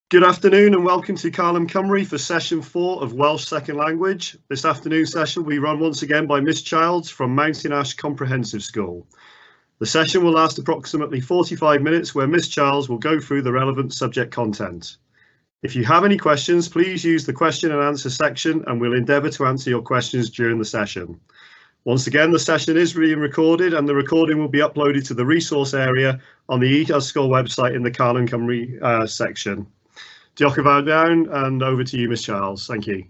Good afternoon and welcome to Carlum Cymru for session 4 of Welsh Second Language. This afternoon session will be run once again by Miss Childs from Mountain Ash Comprehensive School. The session will last approximately 45 minutes where Miss Childs will go through the relevant subject content. If you have any questions, please use the question and answer section and we'll endeavour to answer your questions during the session. Once again, the session is being recorded and the recording will be uploaded to the resource area on the e-sgol website in the Carlum Cymru section. Diolch yn fawr iawn, and over to you, Miss Charles. Thank you.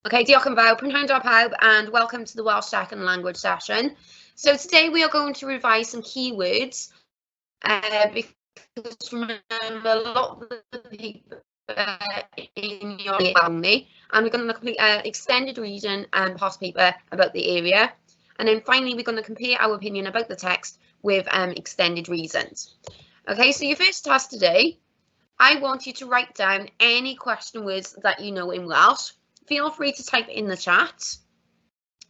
Okay, diolch yn fawr, prynhawn da pawb, and welcome to the Welsh Second Language session. So today we are going to revise some keywords because remember a lot of the people in your only, and we're going to complete extended reading and past paper about the area, and then finally we're going to compare our opinion about the text with extended reasons. Okay, so your first task today. I want you to write down any question words that you know in Welsh. Feel free to type it in the chat.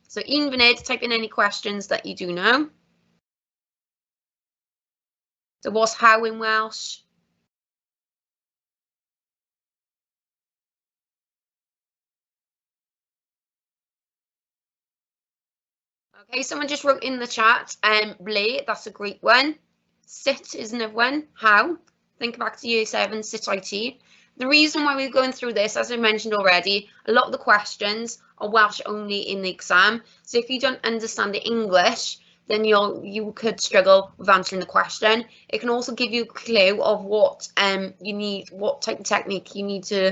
So un funud, type in any questions that you do know. So what's how in Welsh? Okay, someone just wrote in the chat, ble, that's a great one. Sit is another one, how? Think back to year 7, sit IT. The reason why we're going through this, as I mentioned already, a lot of the questions are Welsh only in the exam. So if you don't understand the English, then you could struggle with answering the question. It can also give you a clue of what you need, what type of technique you need to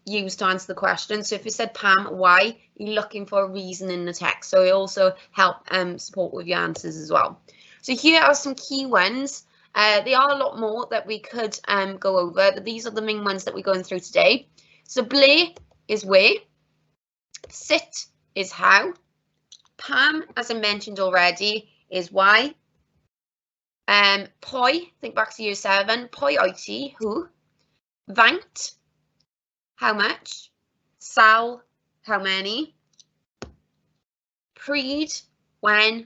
use to answer the question. So if it said Pam, why, you're looking for a reason in the text. So it also help support with your answers as well. So here are some key ones. There are a lot more that we could go over, but these are the main ones that we're going through today. So ble is where, sit is how, Pam, as I mentioned already, is why, pwy, think back to year 7, pwy oiti, who, faint, how much, sal, how many, pryd, when,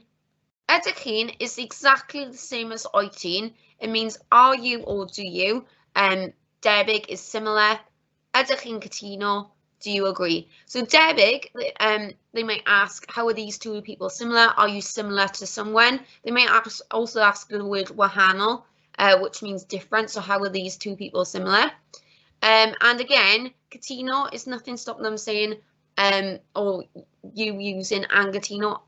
ydych chi'n is exactly the same as oitin. It means are you or do you. Debyg is similar. Ydych chi'n cytuno, do you agree? So debyg, they might ask, how are these two people similar? Are you similar to someone? They might also ask the word wahanol, which means different. So how are these two people similar? And again, cytuno is nothing stopping them saying, or you using angytuno,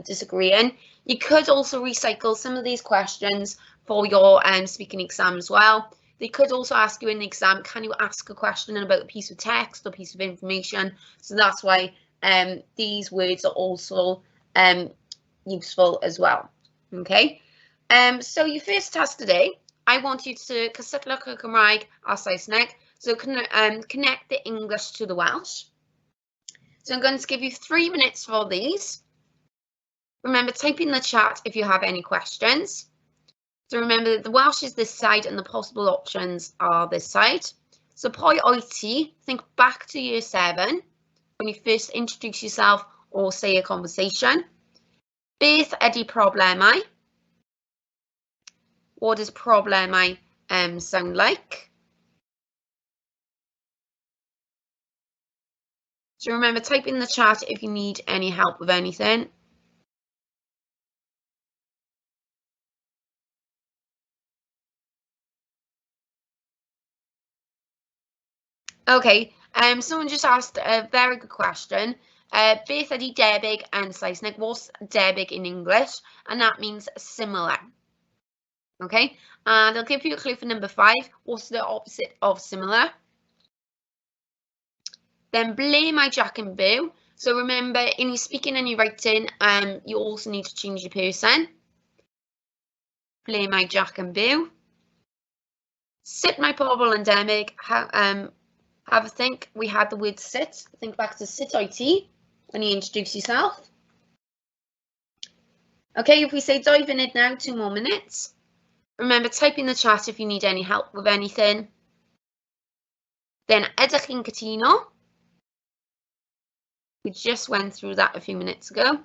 disagreeing. You could also recycle some of these questions for your speaking exam as well. They could also ask you in the exam, can you ask a question about a piece of text or piece of information? So that's why these words are also useful as well. Okay, so your first task today, I want you to cysylltwch y Cymraeg a Saesneg, so connect the English to the Welsh. So I'm going to give you 3 minutes for these. Remember, type in the chat if you have any questions. So remember that the Welsh is this side and the possible options are this side. So pwy oiti, think back to year 7 when you first introduce yourself or say a conversation. Beth ydy problemau? What does problemau sound like? So remember, type in the chat if you need any help with anything. Okay, someone just asked a very good question. Beth ydy debyg yn Saesneg? What's debyg in English? And that means similar. Okay, and I'll give you a clue for number 5. What's the opposite of similar? Then ble mae Jack yn byw? So remember, in your speaking and your writing, you also need to change your person. Ble mae Jack yn byw? Sut mae pobl yn debyg? Have a think. We had the word sit. Think back to sit IT when you introduce yourself. Okay, if we say 2 funud now, 2 more minutes. Remember, type in the chat if you need any help with anything. Then ydych chi'n cytuno? We just went through that a few minutes ago.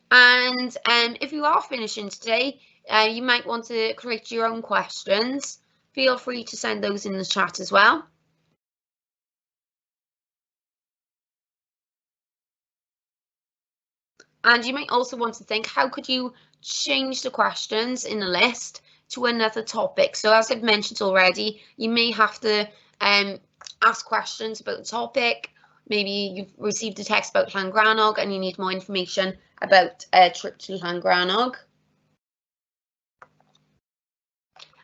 And if you are finishing today, you might want to create your own questions. feel free to send those in the chat as well. And you might also want to think, how could you change the questions in the list to another topic? So as I've mentioned already, you may have to ask questions about the topic. Maybe you've received a text about Llangrannog and you need more information about a trip to Llangrannog.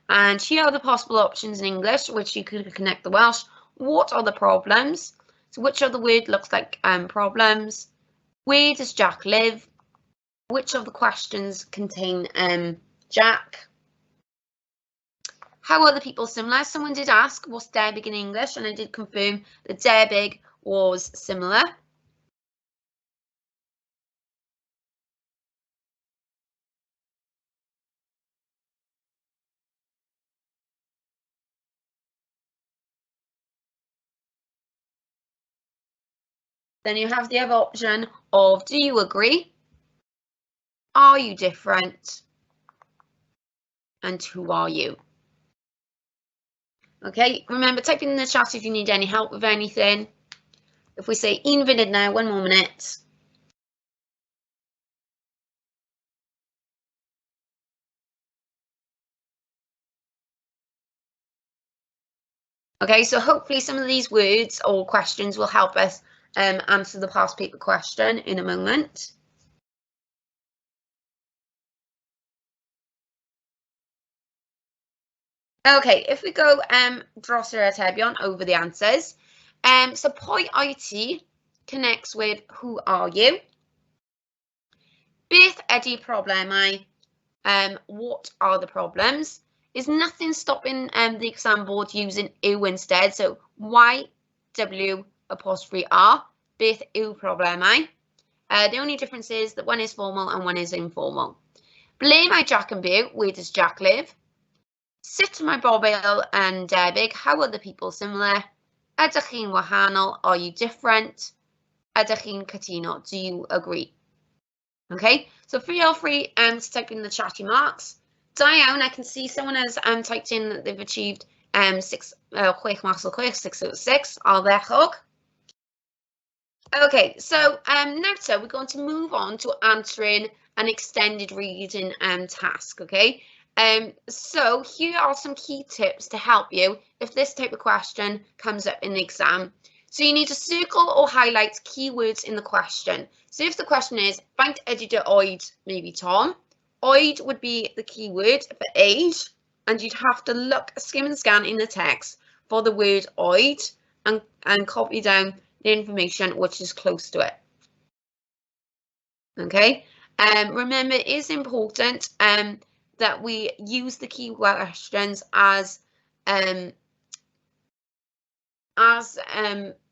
And here are the possible options in English, which you could connect the Welsh. What are the problems? So which of the word looks like problems? Where does Jack live? Which of the questions contain Jack? How are the people similar? Someone did ask, what's derbig in English? And I did confirm that derbig was similar. Then you have the other option of, do you agree? Are you different? And who are you? Okay, remember, type in the chat if you need any help with anything. If we say un funud now, 1 more minute. Okay, so hopefully some of these words or questions will help us answer the past paper question in a moment. Okay, if we go dros yr atebion over the answers. So pwy wyt ti connects with who are you? Beth ydy problemau? What are the problems? Is nothing stopping the exam board using yw instead? So YW apostrophe R. Beth yw problemau? The only difference is that one is formal and one is informal. Ble mae Jack yn byw? Where does Jack live? Sut mae Bobil and derbig? How are the people similar? Ydych chi'n wahanol? Are you different? Ydych chi'n cytuno? Do you agree? Okay, so feel free to type in the chatty marks. Da iawn, I can see someone has typed in that they've achieved 6 marks or 606. I'll ddechog. Okay, so now we're going to move on to answering an extended reading task. Okay, so here are some key tips to help you if this type of question comes up in the exam. So you need to circle or highlight keywords in the question. So if the question is, faint ydy dy oed, maybe Tom, oed would be the keyword for age, and you'd have to look, skim and scan in the text for the word oed and copy down the information which is close to it. Okay, remember it is important that we use the key questions as a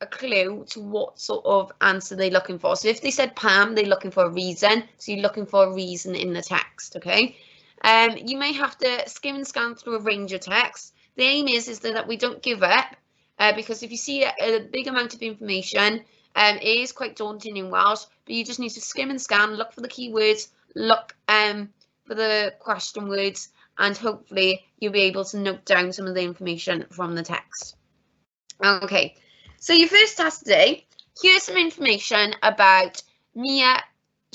clue to what sort of answer they're looking for. So if they said Pam, they're looking for a reason. So you're looking for a reason in the text, okay? You may have to skim and scan through a range of text. The aim is that we don't give up, because if you see a big amount of information, it is quite daunting in Welsh, but you just need to skim and scan, look for the keywords, look for the question words, and hopefully you'll be able to note down some of the information from the text. Okay, so your first task today, here's some information about Mia,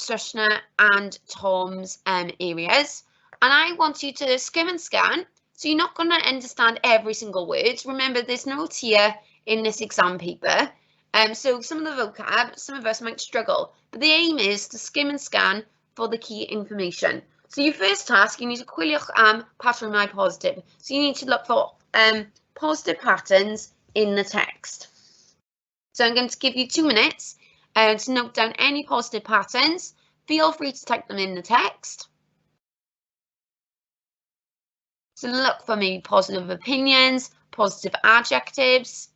Sushna and Tom's areas. And I want you to skim and scan, so you're not going to understand every single word. Remember, there's no tier in this exam paper. So some of the vocab, some of us might struggle, but the aim is to skim and scan for the key information. So your first task, you need to chwiliwch am patrymau positive. So you need to look for positive patterns in the text. So I'm going to give you 2 minutes to note down any positive patterns. Feel free to type them in the text. So look for maybe positive opinions, positive adjectives.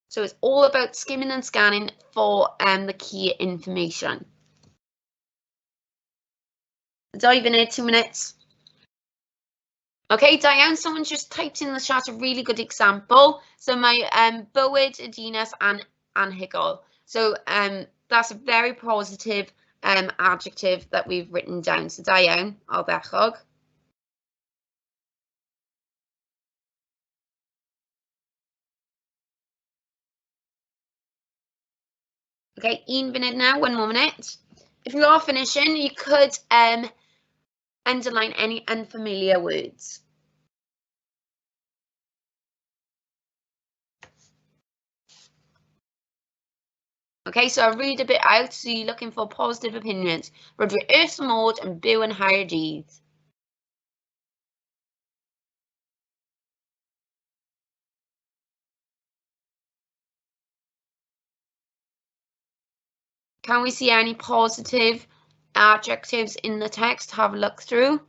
So it's all about skimming and scanning for the key information. Dive in here, 2 minutes. Okay, Diane, someone just typed in the chat a really good example. So my bywyd y dinas and anhygoel. So that's a very positive adjective that we've written down. So da iawn, ardderchog. Okay, 1 minute now, 1 more minute. If you are finishing, you could underline any unfamiliar words. Okay, so I'll read a bit out. So you're looking for positive opinions. Rydw i wrth fy modd yn byw yn Nghaerdydd. Can we see any positive adjectives in the text? Have a look through.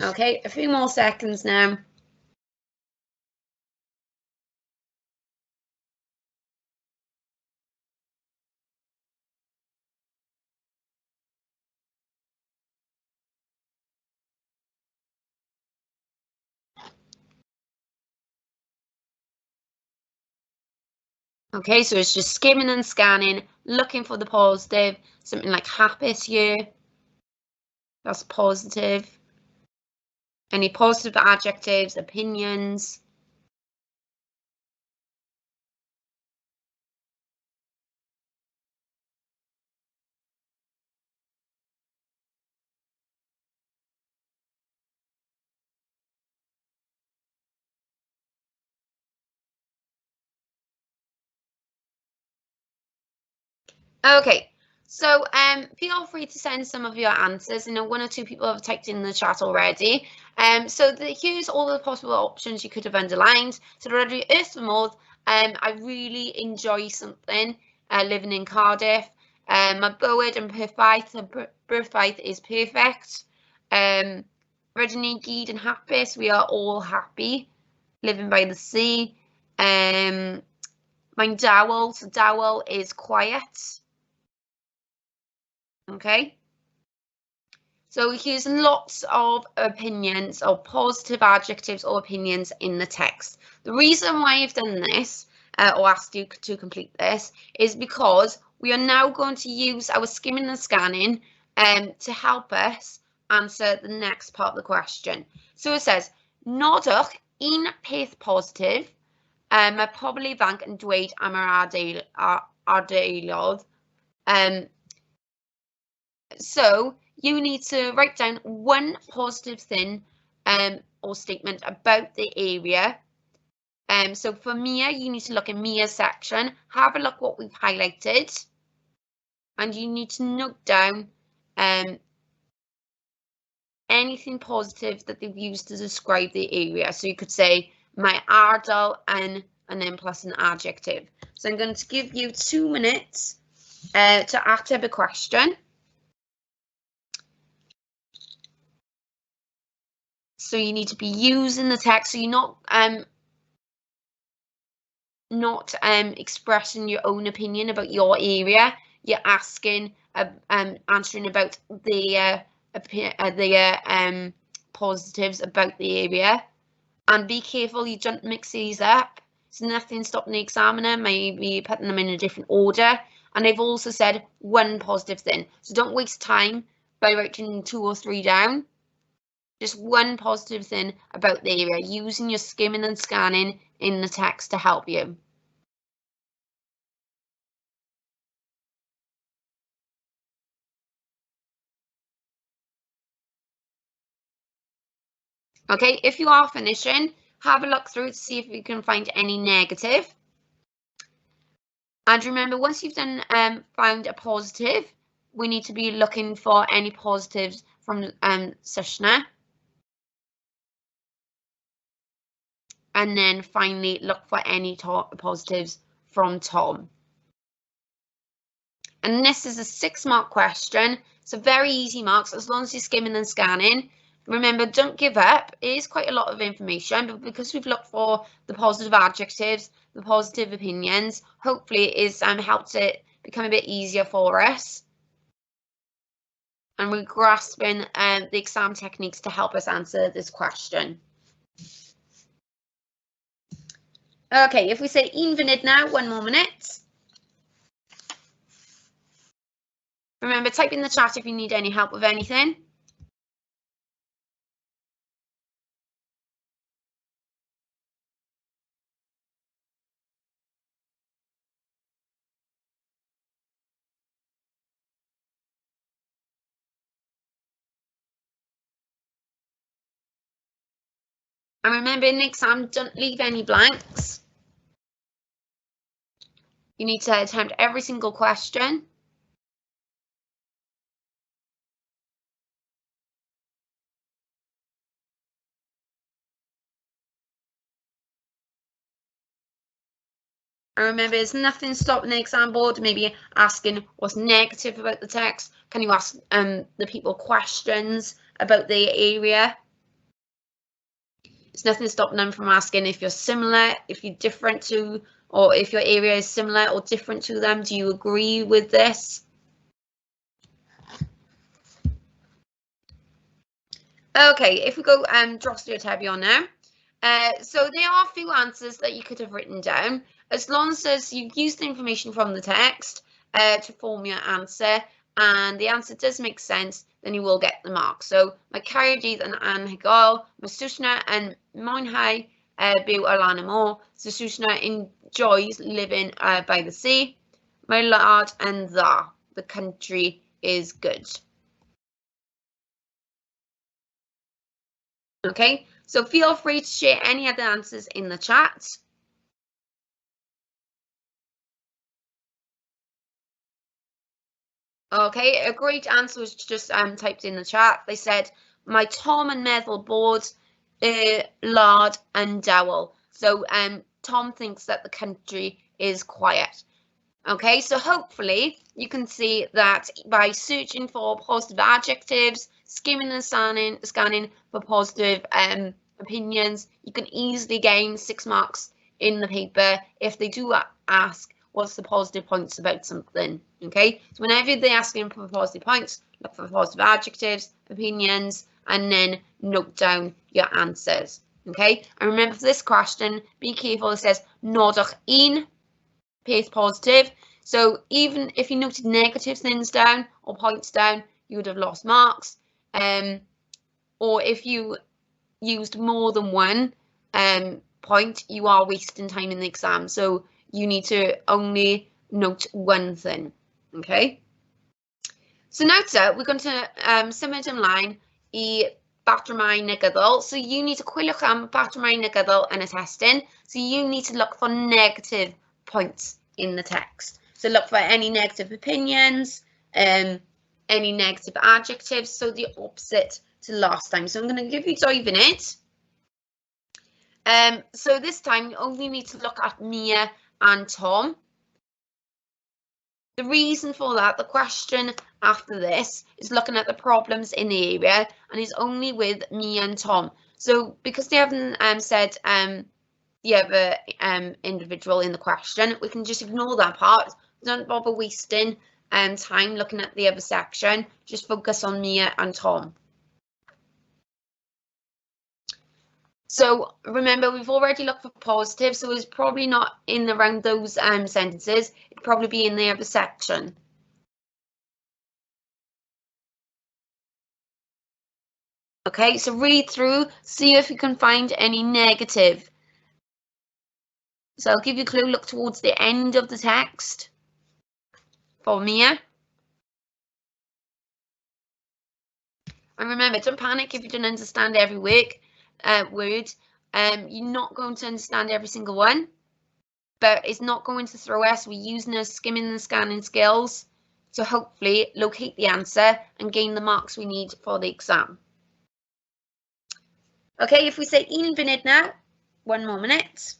Okay, a few more seconds now. Okay, so it's just skimming and scanning, looking for the positive, something like hapus here. That's positive. Any positive adjectives, opinions. Okay, so feel free to send some of your answers. I know 1 or 2 people have typed in the chat already. So here's all the possible options you could have underlined. So rydw i wrth fy modd, I really enjoy something living in Cardiff. My bywyd yn perffaith, the birthright is perfect. Rydyn ni gyd yn hapus, we are all happy, living by the sea. Mae'n dawel, so dawel is quiet. Okay, so here's lots of opinions or positive adjectives or opinions in the text. The reason why I've done this or asked you to complete this is because we are now going to use our skimming and scanning to help us answer the next part of the question. So it says, nodwch un peth positif mae pobl ifanc yn dweud am yr ardaloedd. So you need to write down one positive thing or statement about the area. So for Mia, you need to look in Mia's section, have a look what we've highlighted, and you need to note down anything positive that they've used to describe the area. So you could say my ardal and then plus an adjective. So I'm going to give you 2 minutes to ateb a question. So you need to be using the text. So you're not expressing your own opinion about your area. You're asking, answering about the positives about the area. And be careful you don't mix these up. So nothing stopping the examiner, maybe putting them in a different order. And they've also said one positive thing. So don't waste time by writing 2 or 3 down. Just one positive thing about the area, using your skimming and scanning in the text to help you. Okay, if you are finishing, have a look through to see if you can find any negative. And remember, once you've done found a positive, we need to be looking for any positives from Sushna. And then finally look for any positives from Tom. And this is a 6-mark question. So very easy marks as long as you're skimming and scanning. Remember, don't give up. It is quite a lot of information, but because we've looked for the positive adjectives, the positive opinions, hopefully it is helped it become a bit easier for us. and we're grasping the exam techniques to help us answer this question. Okay, if we say un funud now, 1 more minute. Remember, type in the chat if you need any help with anything. And remember, in the exam, don't leave any blanks. You need to attempt every single question. And remember, there's nothing stopping the exam board maybe asking what's negative about the text. Can you ask the people questions about the area? There's nothing stopping them from asking if you're similar, if you're different to, or if your area is similar or different to them. Do you agree with this? Okay, if we go dros your Ateb now. So there are a few answers that you could have written down. As long as you've used the information from the text to form your answer, and the answer does make sense, then you will get the mark. So mae Caerdydd yn anhygoel, mae Saesneg yn mwynhau byw ar lan y môr, so Saesneg enjoys living by the sea. Mae wlad yn dda, the country is good. Okay, so feel free to share any other answers in the chat. Okay, a great answer was just typed in the chat. They said, mae Tom yn meddwl bod wlad yn dawel. So Tom thinks that the country is quiet. Okay, so hopefully you can see that by searching for positive adjectives, skimming and scanning for positive opinions, you can easily gain 6 marks in the paper if they do ask what's the positive points about something. Okay, so whenever they're asking for positive points, look for positive adjectives, opinions, and then note down your answers. Okay, and remember for this question, be careful, it says nodwch un peth positive. So even if you noted negative things down or points down, you would have lost marks. Or if you used more than one point, you are wasting time in the exam. So you need to only note one thing. Okay. So now we're going to symud ymlaen I batrymau negyddol. So you need to chwiliwch am batrymau negyddol yn y testyn. So you need to look for negative points in the text. So look for any negative opinions, any negative adjectives, so the opposite to last time. So I'm going to give you 2 minutes. So this time you only need to look at Mia and Tom. The reason for that, the question after this is looking at the problems in the area and is only with Mia and Tom. So because they haven't said the other individual in the question, we can just ignore that part. Don't bother wasting time looking at the other section. Just focus on Mia and Tom. So remember, we've already looked for positive, so it's probably not in around those sentences. It'd probably be in the other section. Okay, so read through, see if you can find any negative. So I'll give you a clue, look towards the end of the text for Mia. And remember, don't panic if you don't understand every word. You're not going to understand every single one, but it's not going to throw us. We're using our skimming and scanning skills to hopefully locate the answer and gain the marks we need for the exam. Okay, if we say un funud now, 1 more minute.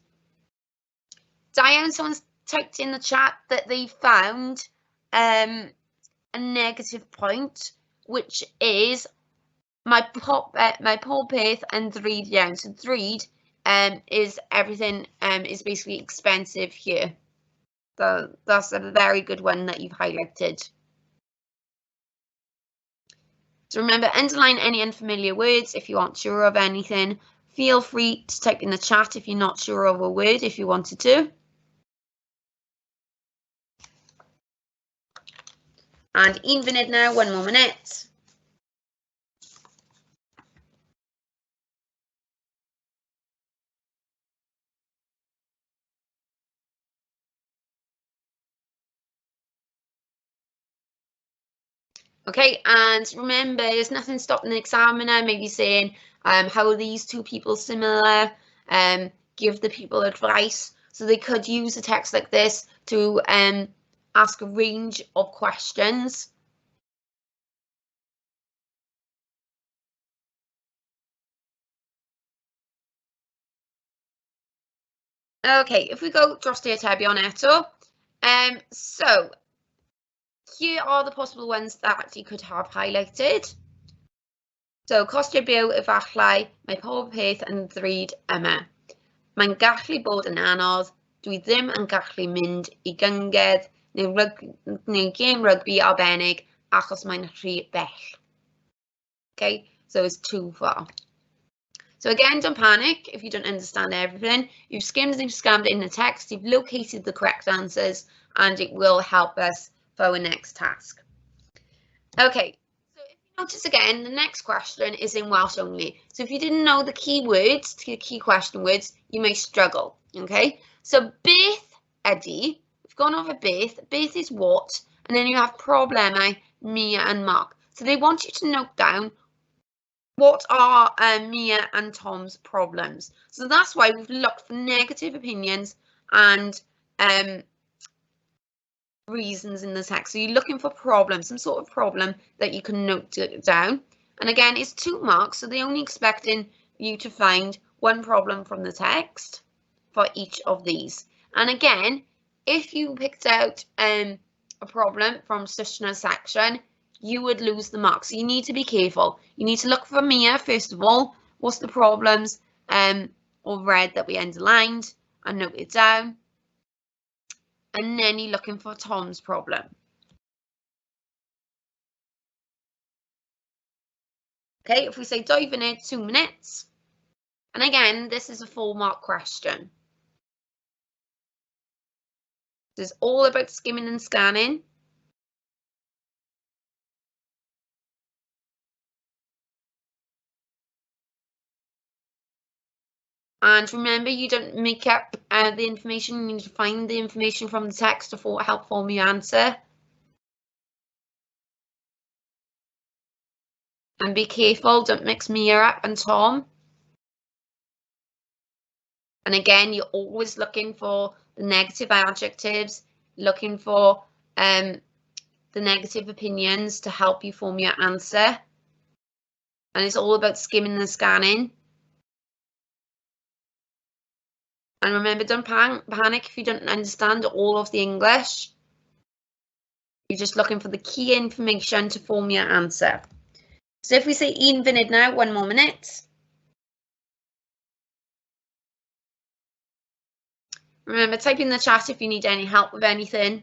Diane, someone's typed in the chat that they found a negative point, which is my poor peth and drud iawn. So drud is everything is basically expensive here. So that's a very good one that you've highlighted. So remember, underline any unfamiliar words if you aren't sure of anything. Feel free to type in the chat if you're not sure of a word if you wanted to. And 1 munud now, 1 more minute. Okay, and remember, there's nothing stopping the examiner maybe saying, how are these two people similar? Give the people advice. So they could use a text like this to ask a range of questions. Okay, if we go dros the atebion eto, so here are the possible ones that you could have highlighted. So, costiau byw efallai, mae pob peth yn ddrud yma. Mae'n gallu bod yn anodd, dwi ddim yn gallu mynd I gynged neu gêm rygbi arbennig achos mae'n rhy bell. Okay, so it's too far. So again, don't panic if you don't understand everything. You've skimmed and scanned in the text, you've located the correct answers, and it will help us for our next task. Okay, so if you notice again, the next question is in Welsh only. So if you didn't know the key words, the key question words, you may struggle, okay? So beth ydy, we've gone over beth is what, and then you have problemau, Mia and Mark. So they want you to note down what are Mia and Tom's problems. So that's why we've looked for negative opinions and reasons in the text. So you're looking for problems, some sort of problem that you can note down. And again, it's 2 marks, so they're only expecting you to find 1 problem from the text for each of these. And again, if you picked out a problem from Sushna's section, you would lose the mark. So you need to be careful. You need to look for Mia, first of all. What's the problems or red that we underlined and note it down. And then you're looking for Tom's problem. Okay, if we say 2 munud, 2 minutes. And again, this is a 4-mark question. This is all about skimming and scanning. And remember, you don't make up the information, you need to find the information from the text to help form your answer. And be careful, don't mix Mia up and Tom. And again, you're always looking for the negative adjectives, looking for the negative opinions to help you form your answer. And it's all about skimming and scanning. And remember, don't panic if you don't understand all of the English. You're just looking for the key information to form your answer. So if we say 1 munud now, 1 more minute. Remember, type in the chat if you need any help with anything.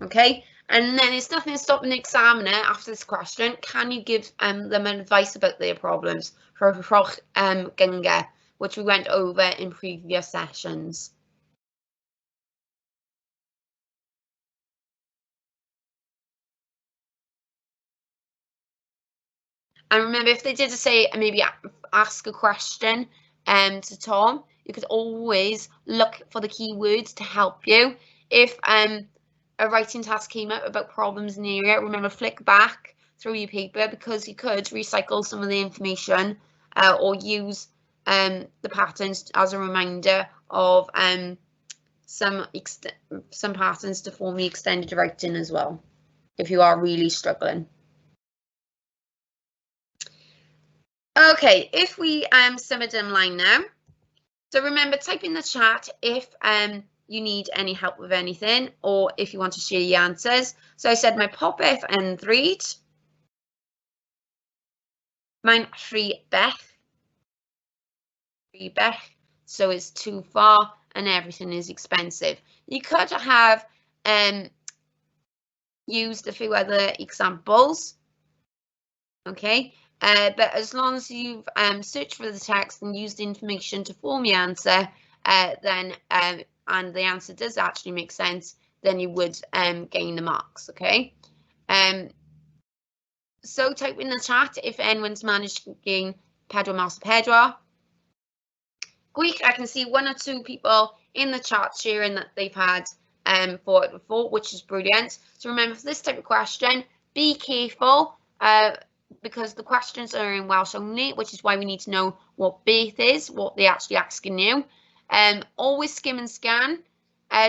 Okay, and then it's nothing stopping the examiner after this question. Can you give them advice about their problems for Gunga, which we went over in previous sessions? And remember, if they did say maybe ask a question to Tom, you could always look for the keywords to help you. If a writing task came up about problems in the area, remember, flick back through your paper because you could recycle some of the information or use the patterns as a reminder of some patterns to form the extended writing as well, if you are really struggling. Okay, if we symud ymlaen now. So remember, type in the chat if you need any help with anything, or if you want to share your answers. So I said my popeth yn ddrud. Mae'n rhy bell. So it's too far and everything is expensive. You could have used a few other examples, okay, but as long as you've searched for the text and used information to form your answer, then and the answer does actually make sense, then you would gain the marks, okay. So type in the chat if anyone's managed to gain 4 mas o 4. Gwych, I can see 1 or 2 people in the chat sharing that they've had 4 before, which is brilliant. So remember, for this type of question, be careful because the questions are in Welsh only, which is why we need to know what beth is, what they're actually asking you. Always skim and scan.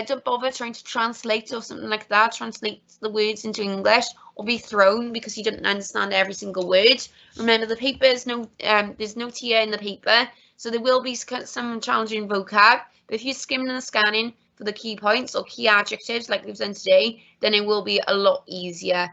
Don't bother trying to translate or something like that, translate the words into English, or be thrown because you don't understand every single word. Remember, the paper is there's no tier in the paper, so there will be some challenging vocab, but if you're skimming and scanning for the key points or key adjectives like we've done today, then it will be a lot easier.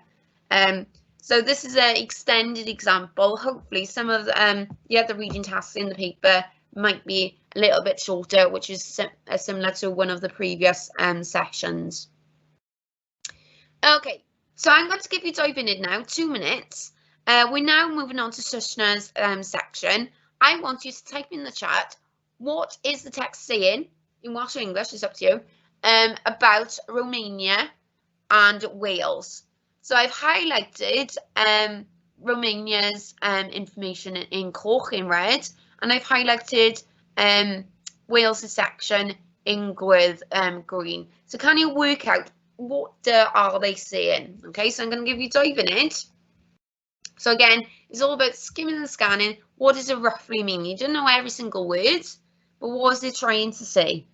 So this is an extended example. Hopefully some of the other reading tasks in the paper might be a little bit shorter, which is similar to one of the previous sessions. Okay, so I'm going to give you diving in now, 2 minutes. We're now moving on to Sushna's section. I want you to type in the chat, what is the text saying, in Welsh or English, it's up to you, about Romania and Wales. So I've highlighted Romania's information in coch in red, and I've highlighted Wales' section in green. So can you work out what are they saying? Okay, so I'm going to give you dive in it. So again, it's all about skimming and scanning. What does it roughly mean? You don't know every single word, but what is it trying to say?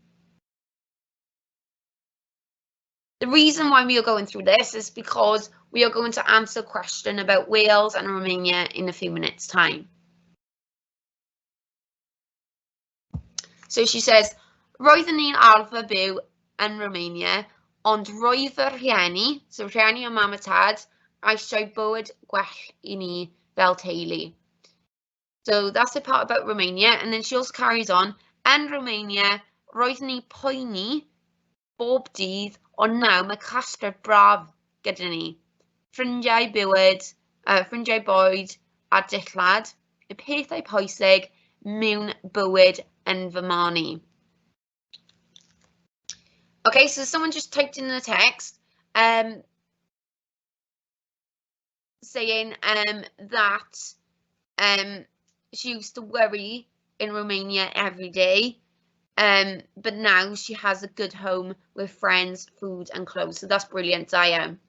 The reason why we are going through this is because we are going to answer a question about Wales and Romania in a few minutes' time. So she says, roedden ni'n arfer byw yn Romania, ond roedd fy rhieni, so rhieni o mam a tad, eisiau bywyd gwell I ni fel teulu. So that's the part about Romania, and then she also carries on, yn Romania, roedden ni poeni bob dydd, ond nawr mae casgliad braf gyda ni. Ffrindiau bywyd, ffrindiau bwyd a dillad, y pethau pwysig mewn bywyd yn fy marn. Okay, so someone just typed in the text saying that she used to worry in Romania every day, but now she has a good home with friends, food and clothes. So that's brilliant, Diane.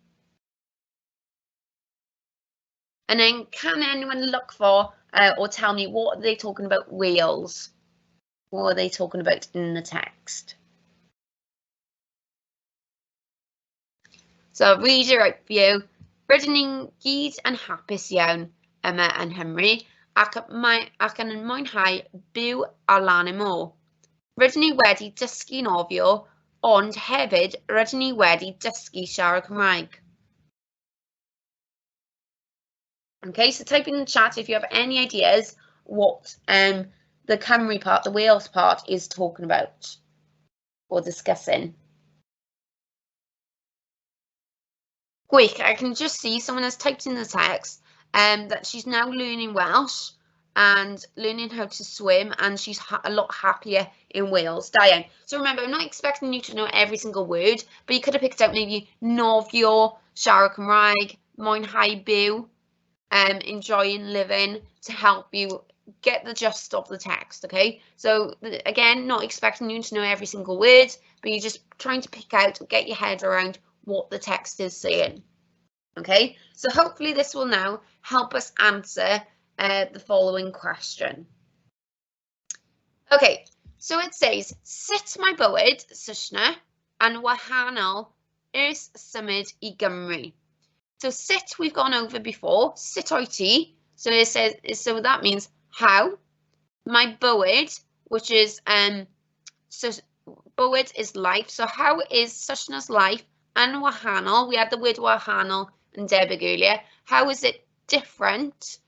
And then can anyone look for or tell me what are they talking about Wales? What are they talking about in the text? So I'll read it out for you. Rydyn ni'n gyd yn hapus iawn yma yn Nghymru ac yn mwynhau byw ar lan y môr. Rydyn ni wedi dysgu nofio, ond hefyd rydyn ni wedi dysgu siarad Cymraeg. Okay, so type in the chat if you have any ideas what the Cymru part, the Wales part, is talking about or discussing. Quick, I can just see someone has typed in the text that she's now learning Welsh and learning how to swim, and she's a lot happier in Wales. Diane, so remember, I'm not expecting you to know every single word, but you could have picked out maybe nofio, siarad Cymraeg, mwynhau byw, enjoying living, to help you get the gist of the text. Okay, so again, not expecting you to know every single word, but you're just trying to pick out, get your head around what the text is saying. Okay, so hopefully this will now help us answer the following question. Okay, so it says, sut mae bywyd, Sushna, yn wahanol ers symud I Gymru? So sit we've gone over before, sit o'i ti, so it says, so that means how. My bywyd, which is bywyd is life. So how is Saesneg's life yn wahanol? We had the word wahanol and debyg earlier. How is it different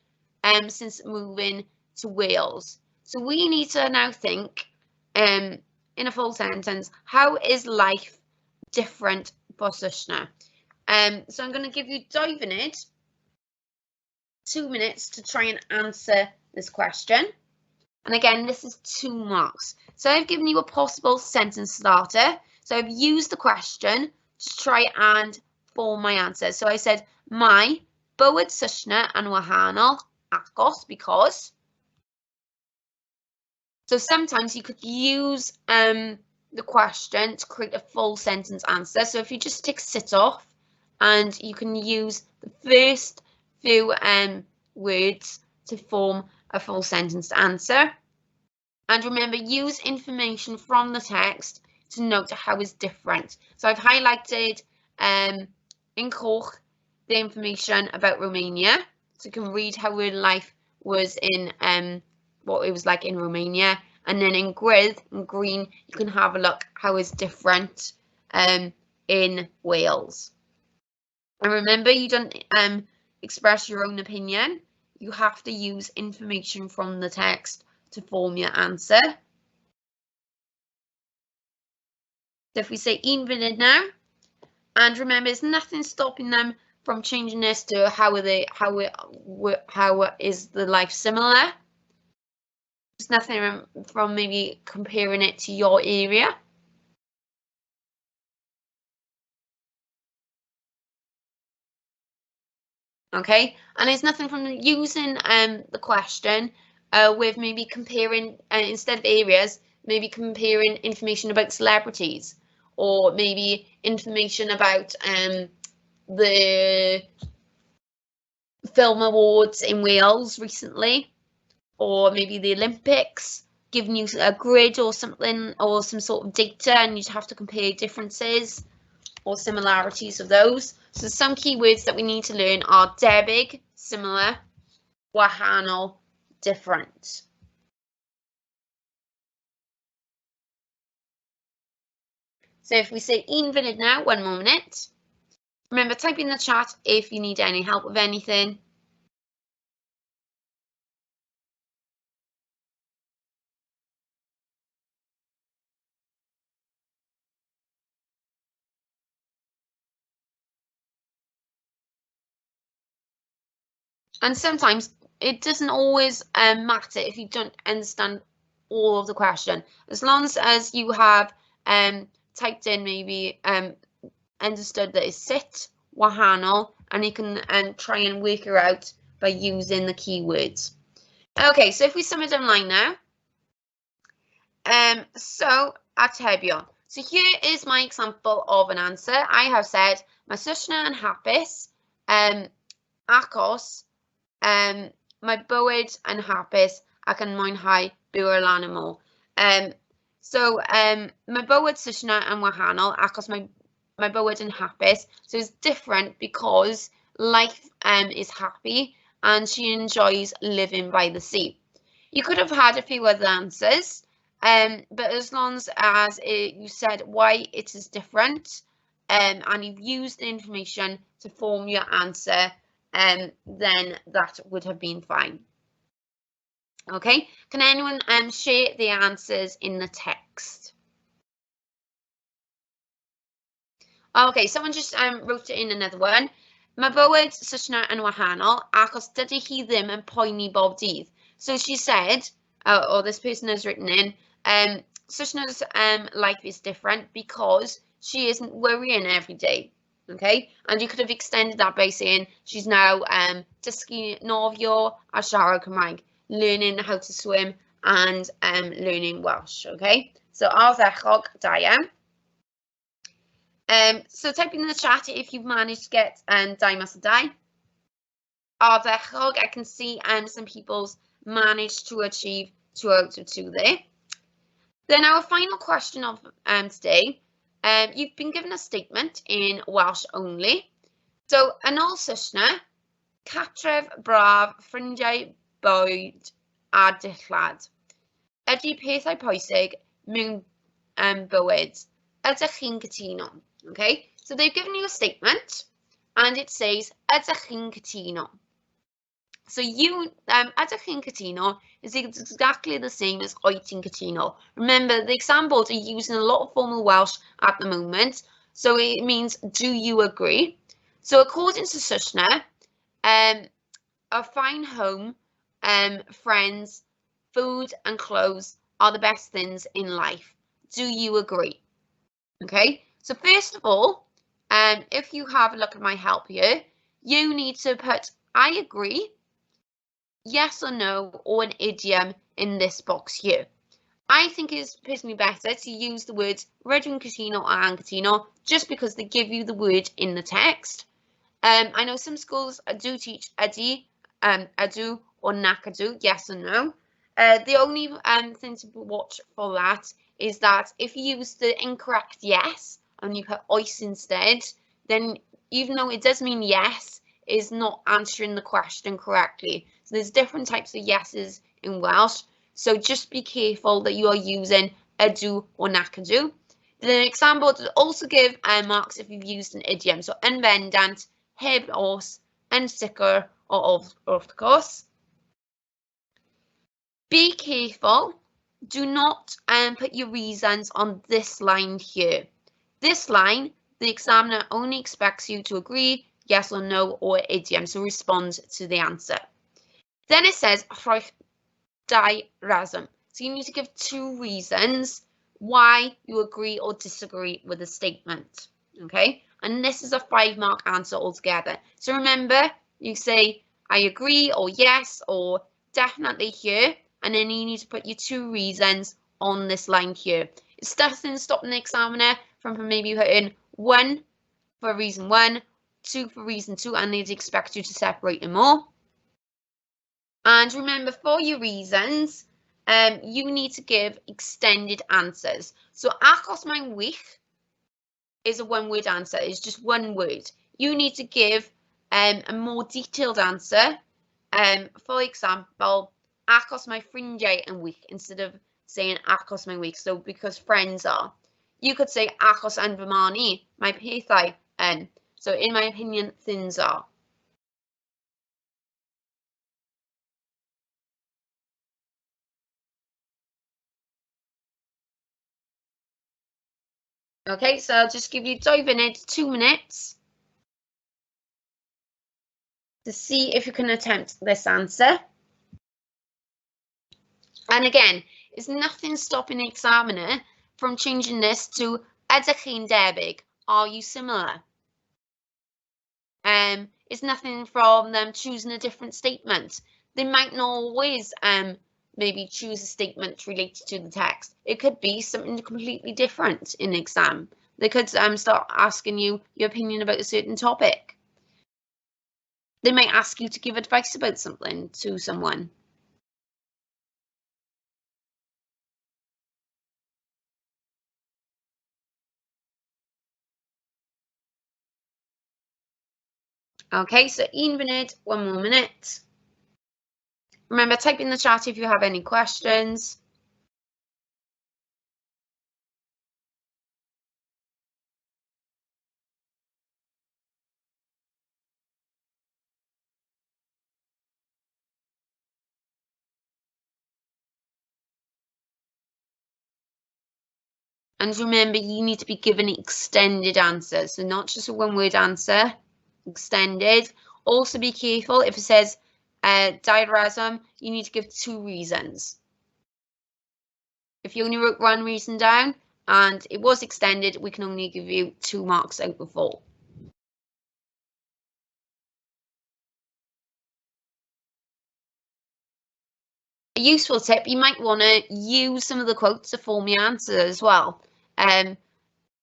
since moving to Wales? So we need to now think in a full sentence, how is life different for Saesneg? So I'm going to give you 2 minutes, 2 minutes to try and answer this question. And again, this is 2 marks. So I've given you a possible sentence starter. So I've used the question to try and form my answer. So I said, my bywyd Saesneg yn wahanol achos, because. So sometimes you could use the question to create a full sentence answer. So if you just tick sit off, and you can use the first few words to form a full sentence answer. And remember, use information from the text to note how it's different. So I've highlighted in coch the information about Romania, so you can read how real life was in what it was like in Romania. And then in grid, in green, you can have a look how it's different in Wales. And remember, you don't express your own opinion. You have to use information from the text to form your answer. So if we say un munud now, and remember, there's nothing stopping them from changing this to how is the life similar. There's nothing from maybe comparing it to your area. Okay, and there's nothing from using the question with maybe comparing instead of areas, maybe comparing information about celebrities, or maybe information about the film awards in Wales recently, or maybe the Olympics, giving you a grid or something, or some sort of data, and you'd have to compare differences or similarities of those. So some keywords that we need to learn are debyg, similar, wahanol, different. So if we say un munud now, 1 more minute. Remember, type in the chat if you need any help with anything. And sometimes it doesn't always matter if you don't understand all of the question. As long as you have typed in maybe understood that it's sit, wahanol, and you can try and work it out by using the keywords. Okay, so if we sum it online now. So atebion. So here is my example of an answer. I have said, mae Saesneg yn hapus achos mae bywyd yn hapus ac yn mwynhau byw ar lan y môr. So mae bywyd Saesneg yn wahanol achos mae bywyd yn hapus. So it's different because life is happy and she enjoys living by the sea. You could have had a few other answers, but as long as you said why it is different and you've used the information to form your answer, then that would have been fine. Okay, can anyone share the answers in the text? Okay, someone just wrote it in another one. Mae bywyd Saesneg yn wahanol achos dydy hi ddim yn poeni bob dydd. So she said, or this person has written in, Saesneg's life is different because she isn't worrying every day. Okay, and you could have extended that by saying she's now dysgu nofio a siarad Cymraeg, learning how to swim and learning Welsh. Okay, so ardderchog, da iawn. So type in the chat if you've managed to get dau mas o dau. Ardderchog, I can see some people's managed to achieve 2 out of 2 there. Then our final question of today. You've been given a statement in Welsh only. So, yn ôl Saesneg, catref, braf, ffrindiau, bwyd a dillad. Ydy pethau pwysig mewn bywyd. Ydych chi'n cytuno? Okay, so they've given you a statement and it says ydych chi'n cytuno. So you, ydych chi'n cytuno is exactly the same as wyt ti'n cytuno. Remember, the exam board are using a lot of formal Welsh at the moment, so it means do you agree? So according to Sushna, a fine home, friends, food and clothes are the best things in life. Do you agree? Okay, so first of all, if you have a look at my help here, you need to put I agree, yes or no, or an idiom in this box here. I think it's personally better to use the words rydw cytuno or anghytuno just because they give you the word in the text. I know some schools do teach ydy, ydw or nac ydw, yes or no. The only thing to watch for that is that if you use the incorrect yes and you put oes instead, then even though it does mean yes, is not answering the question correctly. So there's different types of yeses in Welsh. So just be careful that you are using ydw or nac ydw. The exam board will also give marks if you've used an idiom. So yn bendant, heb os, yn sicr, or of course. Be careful. Do not put your reasons on this line here. This line, the examiner only expects you to agree, yes or no, or idiom, so respond to the answer. Then it says, rhoich dau reswm. So you need to give 2 reasons why you agree or disagree with the statement. Okay, and this is a 5-mark answer altogether. So remember, you say, I agree, or yes, or definitely here, and then you need to put your 2 reasons on this line here. It's nothing stopping the examiner from maybe putting 1 for reason 1, 2 for reason 2, and they'd expect you to separate them all. And remember, for your reasons, you need to give extended answers. So achos mae'n wych is a 1-word answer, it's just 1 word. You need to give a more detailed answer. For example, achos mae ffrindiau yn wych instead of saying achos mae'n wych, so because friends are. You could say achos yn fy marn I, mae pethau yn. So in my opinion, things are. Okay, so I'll just give you 2 minutes to see if you can attempt this answer. And again, it's nothing stopping the examiner from changing this to ydych chi'n debyg, are you similar? It's nothing from them choosing a different statement. They might not always maybe choose a statement related to the text. It could be something completely different in the exam. They could start asking you your opinion about a certain topic. They might ask you to give advice about something to someone. Okay, so 1 minute, 1 more minute. Remember, type in the chat if you have any questions. And remember, you need to be given extended answers, so not just a 1-word answer, extended. Also be careful if it says dau reswm, you need to give 2 reasons. If you only wrote 1 reason down and it was extended, we can only give you 2 marks out of 4. A useful tip, you might want to use some of the quotes to form your answer as well.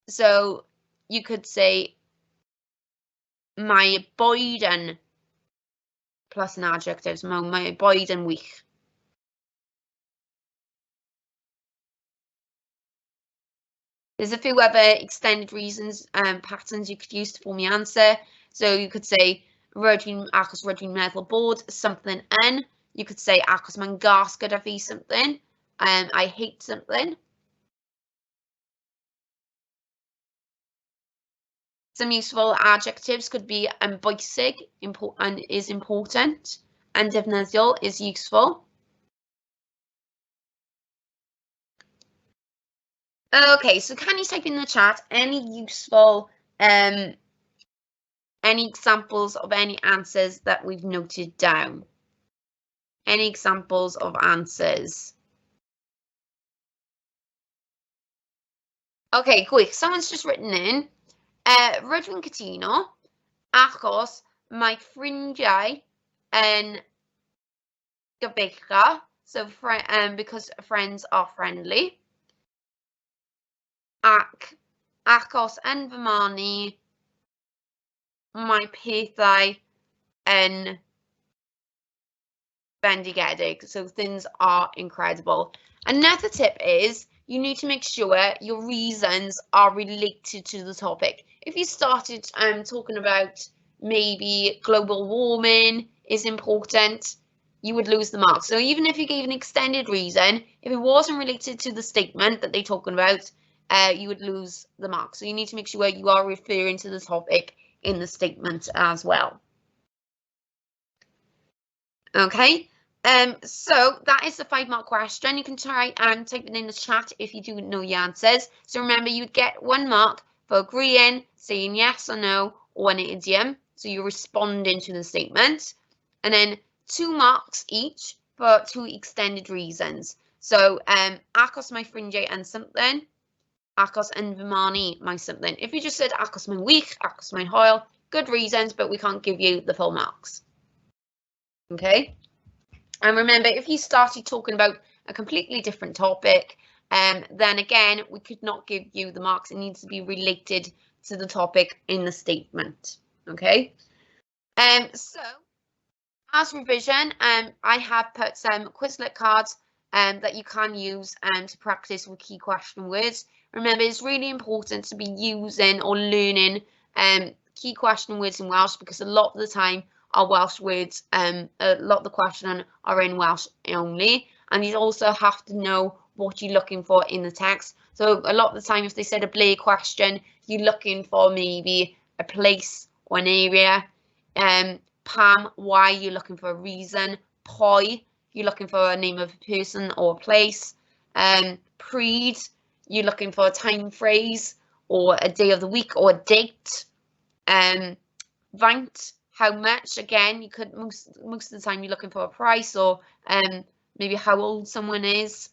So you could say, mae boed yn, plus an adjective, so mae boed yn wych. There's a few other extended reasons patterns you could use to form your answer. So you could say achos rydw i'n meddwl bod something yn. You could say achos mae'n gas gyda fi something. I hate something. Some useful adjectives could be bwysig, is important, and defnyddiol is useful. Okay, so can you type in the chat any useful, any examples of any answers that we've noted down? Any examples of answers? Okay, quick. Someone's just written in. Rydw i'n cytuno achos mae ffrindiau yn gyfeillgar, so because friends are friendly. Ac achos yn fy marn i mae pethau yn bendigedig, so things are incredible. Another tip is you need to make sure your reasons are related to the topic. If you started talking about maybe global warming is important, you would lose the mark. So even if you gave an extended reason, if it wasn't related to the statement that they're talking about, you would lose the mark. So you need to make sure you are referring to the topic in the statement as well. Okay. So that is the 5-mark question. You can try and type it in the chat if you do know your answers. So remember, you would get 1 mark for agreeing, saying yes or no, or an idiom. So you're responding to the statement. And then 2 marks each for 2 extended reasons. So achos mae ffrindiau yn something, achos yn fy marn i mae something. If you just said achos mae'n wych, achos mae'n hwyl, good reasons, but we can't give you the full marks. Okay. And remember, if you started talking about a completely different topic, then again, we could not give you the marks. It needs to be related to the topic in the statement. Okay. So as revision, I have put some Quizlet cards that you can use to practice with key question words. Remember, it's really important to be using or learning key question words in Welsh, because a lot of the time our Welsh words, a lot of the questions are in Welsh only, and you also have to know what you're looking for in the text. So a lot of the time, if they said a ble question, you're looking for maybe a place or an area. Pam, why, you're looking for a reason. Pwy, you're looking for a name of a person or a place. Pryd, you're looking for a time phrase or a day of the week or a date. Faint, how much, again, you could most of the time you're looking for a price or maybe how old someone is.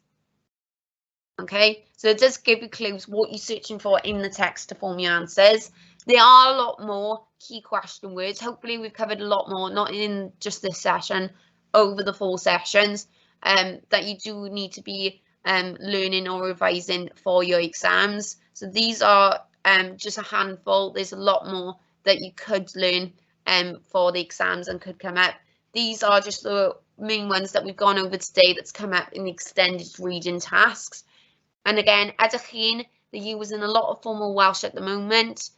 Okay, so it does give you clues what you're searching for in the text to form your answers. There are a lot more key question words. Hopefully we've covered a lot more, not in just this session, over the 4 sessions, that you do need to be learning or revising for your exams. So these are just a handful. There's a lot more that you could learn for the exams and could come up. These are just the main ones that we've gone over today that's come up in the extended reading tasks. And again, ydych chi'n, the use in a lot of formal Welsh at the moment,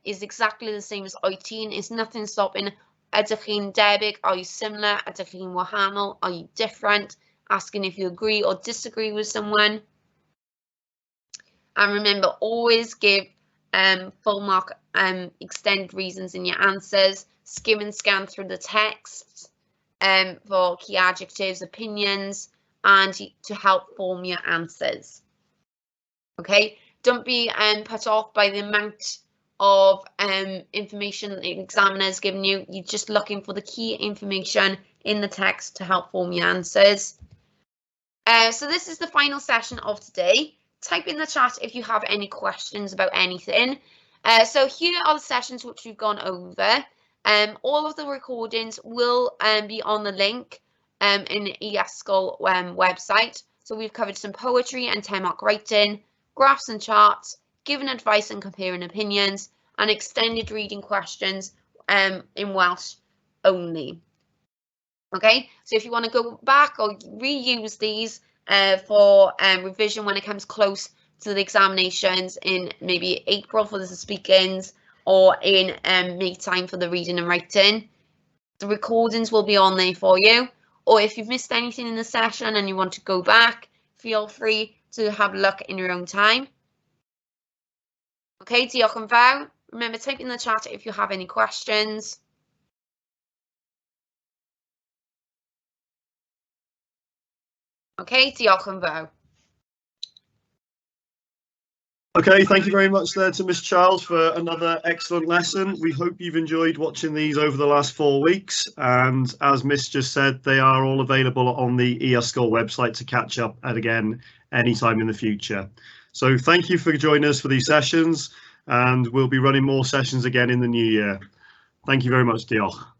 is exactly the same as oetin. It's nothing stopping. Ydych chi'n debyg, are you similar? Ydych chi'n wahanol, are you different? Asking if you agree or disagree with someone. And remember, always give full mark extended reasons in your answers. Skim and scan through the text for key adjectives, opinions, and to help form your answers. Okay, don't be put off by the amount of information that the examiner has given you. You're just looking for the key information in the text to help form your answers. So this is the final session of today. Type in the chat if you have any questions about anything. So here are the sessions which we've gone over. All of the recordings will be on the link in the e-sgol website. So we've covered some poetry and 10-mark writing, graphs and charts, given advice and comparing opinions, and extended reading questions in Welsh only. Okay, so if you want to go back or reuse these for revision when it comes close to the examinations in maybe April for the speakings or in May time for the reading and writing, the recordings will be on there for you. Or if you've missed anything in the session and you want to go back, feel free to have a look in your own time. Okay, diolch yn fawr. Remember, type in the chat if you have any questions. Okay, diolch yn fawr. Okay, thank you very much there to Miss Charles for another excellent lesson. We hope you've enjoyed watching these over the last 4 weeks, and as Miss just said, they are all available on the e-sgol website to catch up at again anytime in the future. So thank you for joining us for these sessions, and we'll be running more sessions again in the new year. Thank you very much, diolch.